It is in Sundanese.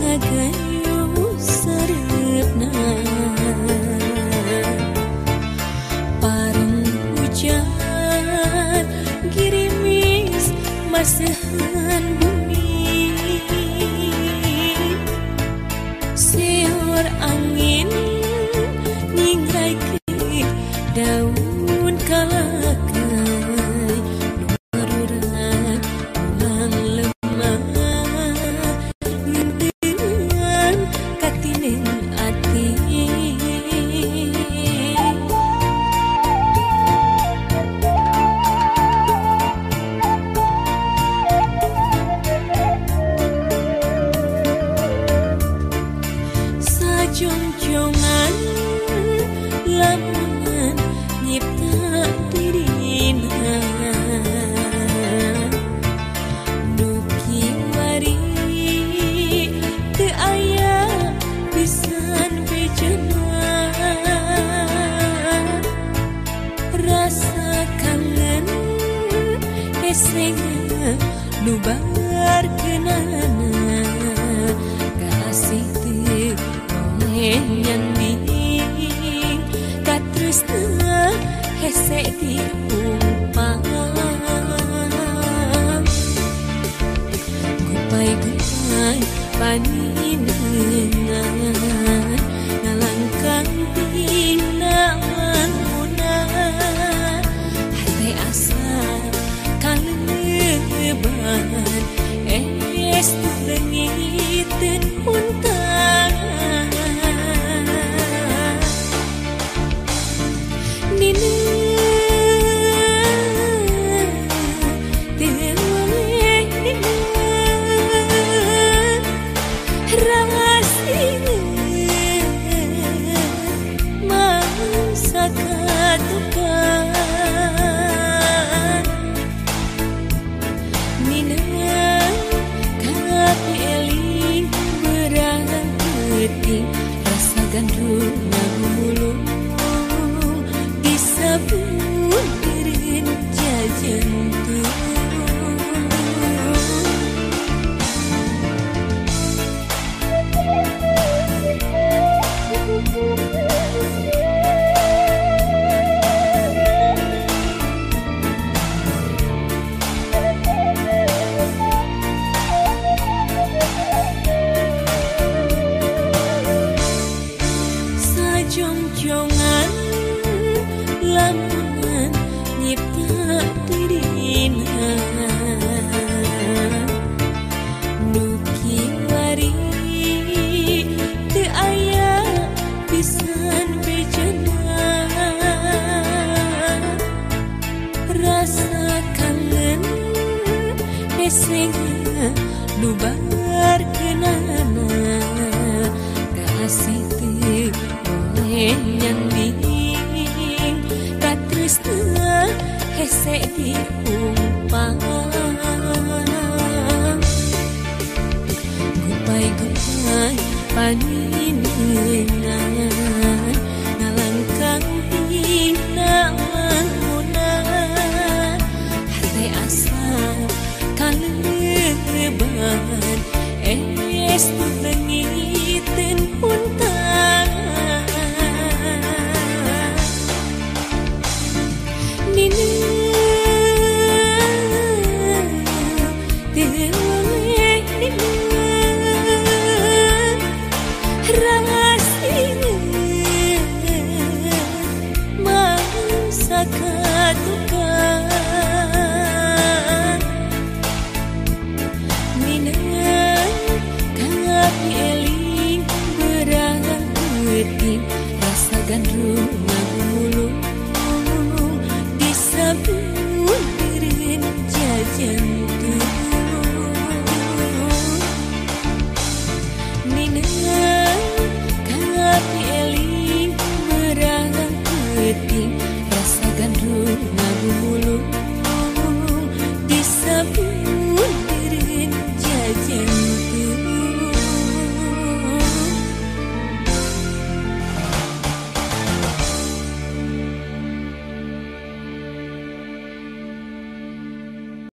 ngagayu sarepna pareng hujan girimis masahan bumi seor angin ningrai ke daun kalakai nururat ulang lemah ngenteun katineng ati sajongjongan lamungan nyipta dirina duki wari teu aya pisan bejana rasa kangen esengna nu barkeunana kasih teu nyanding katresna hese diumpang gupai-gupai paninengan ngalangkang pinangan munah hate asa kaleban es lengiteun untang rasa gandrung ngagulung disabun irin jajantung jongjongan lamungan nyipta dirina nuki wari teu aya pisan bejana rasa kangen esengna nu barkeunana kasih teu nyanding katresna hese diumpang gupai-gupai paninengan ngalangkang pinangan munah hate asa kaleban es lengiteun untang rasa gandrung ngagulung disabun irin jajantung ninengan kapi eling berang peting rasa gandrung ngagulung